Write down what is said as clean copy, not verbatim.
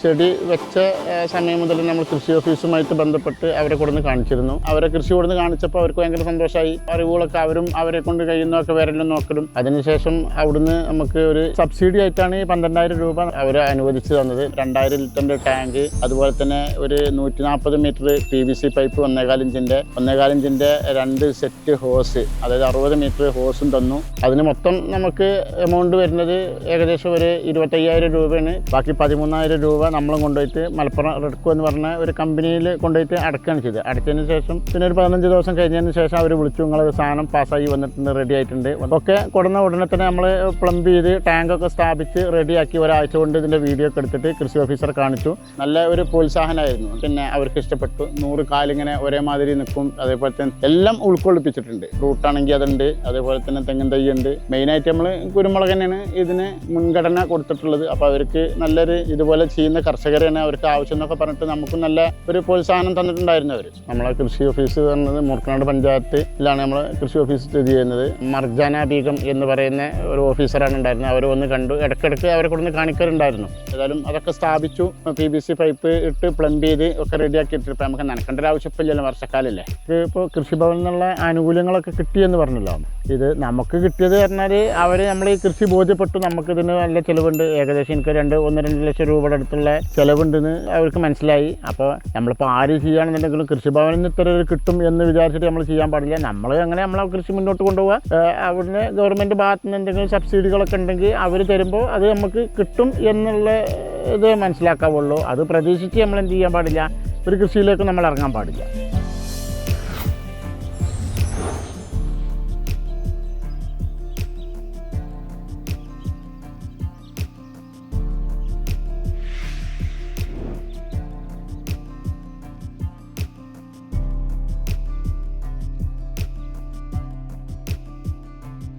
ചെടി വെച്ച സമയം മുതൽ നമ്മൾ കൃഷി ഓഫീസുമായിട്ട് ബന്ധപ്പെട്ട് അവരെ കൊടുന്ന് കാണിച്ചിരുന്നു. അവരെ കൃഷി കൊടുന്ന് കാണിച്ചപ്പോൾ അവർക്ക് ഭയങ്കര സന്തോഷമായി. അറിവുകളൊക്കെ അവരും അവരെ കൊണ്ട് കഴിയുന്നതൊക്കെ വരലും നോക്കലും. അതിനുശേഷം അവിടുന്ന് നമുക്ക് ഒരു സബ്സിഡി ആയിട്ടാണ് 12,000 രൂപ അവർ അനുവദിച്ചു തന്നത്. 2000 ലിറ്ററിൻ്റെ ടാങ്ക്, അതുപോലെ തന്നെ ഒരു 140 മീറ്റർ PVC പൈപ്പ് 1.25 ഇഞ്ചിൻ്റെ 2 സെറ്റ് ഹോസ്, അതായത് 60 മീറ്റർ ഹോസും തന്നു. അതിന് മൊത്തം നമുക്ക് എമൗണ്ട് വരുന്നത് ഏകദേശം ഒരു 25,000 രൂപയാണ്. ബാക്കി 13,000 രൂപ നമ്മളും കൊണ്ടുപോയിട്ട് മലപ്പുറം റെഡ്കോ എന്ന് പറഞ്ഞ ഒരു കമ്പനിയിൽ കൊണ്ടുപോയിട്ട് അടക്കുകയാണ് ചെയ്തത്. അടച്ചതിന് ശേഷം പിന്നെ ഒരു 15 ദിവസം കഴിഞ്ഞതിന് ശേഷം അവർ വിളിച്ചു, നിങ്ങളെ സാധനം പാസ്സായി വന്നിട്ടുണ്ട്, റെഡി ആയിട്ടുണ്ട്. ഒക്കെ കൊടുന്ന ഉടനെ തന്നെ നമ്മൾ പ്ലംബ് ചെയ്ത് ടാങ്കൊക്കെ സ്ഥാപിച്ച് റെഡിയാക്കി ഒരാഴ്ച കൊണ്ട് ഇതിൻ്റെ വീഡിയോ ഒക്കെ എടുത്തിട്ട് കൃഷി ഓഫീസറെ കാണിച്ചു. നല്ല ഒരു പ്രോത്സാഹനമായിരുന്നു. പിന്നെ അവർക്ക് ഇഷ്ടപ്പെട്ടു. 100 കാലിങ്ങനെ ഒരേമാതിരി നിൽക്കും. അതേപോലെ തന്നെ എല്ലാം ഉൾക്കൊള്ളിപ്പിച്ചിട്ടുണ്ട്. ഫ്രൂട്ടാണെങ്കിൽ അതുണ്ട്, അതേപോലെ തന്നെ തെങ്ങിൻ തൈ ഉണ്ട്. മെയിനായിട്ട് നമ്മൾ കുരുമുളക് തന്നെയാണ് ഇതിന് മുൻഗണന കൊടുത്തിട്ടുള്ളത്. അപ്പോൾ അവർക്ക് നല്ലൊരു ഇതുപോലെ ചെയ്യുന്ന കർഷകരെയാണ് അവർക്ക് ആവശ്യം എന്നൊക്കെ പറഞ്ഞിട്ട് നമുക്കും നല്ല ഒരു പ്രോത്സാഹനം തന്നിട്ടുണ്ടായിരുന്നു അവർ. നമ്മളെ കൃഷി ഓഫീസ് പറഞ്ഞത് മൂർക്കനാട് പഞ്ചായത്തിലാണ് നമ്മൾ കൃഷി ഓഫീസ് സ്ഥിതി ചെയ്യുന്നത്. മർജാന ബീഗം എന്ന് പറയുന്ന ഒരു ഓഫീസറാണ് ഉണ്ടായിരുന്നത്. അവർ വന്ന് കണ്ടു. ഇടയ്ക്കിടയ്ക്ക് അവരെ കൊടുന്ന് കാണിക്കാറുണ്ടായിരുന്നു. ഏതായാലും അതൊക്കെ സ്ഥാപിച്ചു. PVC പൈപ്പ് ഇട്ട് പ്ലംബ് ചെയ്ത് ഒക്കെ റെഡിയാക്കിയിട്ട് ഇപ്പോൾ നമുക്ക് നനക്കേണ്ട ഒരു ആവശ്യമില്ലല്ലോ, വർഷക്കാലല്ലേ. ഇപ്പോൾ കൃഷിഭവനിൽ നിന്നുള്ള ആനുകൂല്യങ്ങളൊക്കെ കിട്ടിയെന്ന് പറഞ്ഞല്ലോ. ഇത് നമുക്ക് കിട്ടിയത് പറഞ്ഞാൽ അവർ നമ്മൾ ഈ കൃഷി ബോധ്യപ്പെട്ടു, നമുക്കിതിന് നല്ല ചിലവുണ്ട്. ഏകദേശം എനിക്ക് 1-2 ലക്ഷം രൂപയുടെ അടുത്തുള്ള ചിലവുണ്ടെന്ന് അവർക്ക് മനസ്സിലായി. അപ്പോൾ നമ്മളിപ്പോൾ ആര് ചെയ്യുകയാണെന്നുണ്ടെങ്കിലും കൃഷിഭവനിൽ നിന്ന് ഇത്ര കിട്ടും എന്ന് വിചാരിച്ചിട്ട് നമ്മൾ ചെയ്യാൻ പാടില്ല. നമ്മൾ അങ്ങനെ നമ്മളെ കൃഷി മുന്നോട്ട് കൊണ്ടുപോകുക. അവിടുന്ന് ഗവൺമെൻറ് ഭാഗത്തു നിന്ന് എന്തെങ്കിലും സബ്സിഡികളൊക്കെ ഉണ്ടെങ്കിൽ അവർ തരുമ്പോൾ അത് നമുക്ക് കിട്ടും എന്നുള്ള ഇത് മനസ്സിലാക്കാവുള്ളൂ. അത് പ്രതീക്ഷിച്ച് നമ്മൾ എന്ത് ചെയ്യാൻ പാടില്ല, ഒരു കൃഷിയിലേക്ക് നമ്മൾ ഇറങ്ങാൻ പാടില്ല.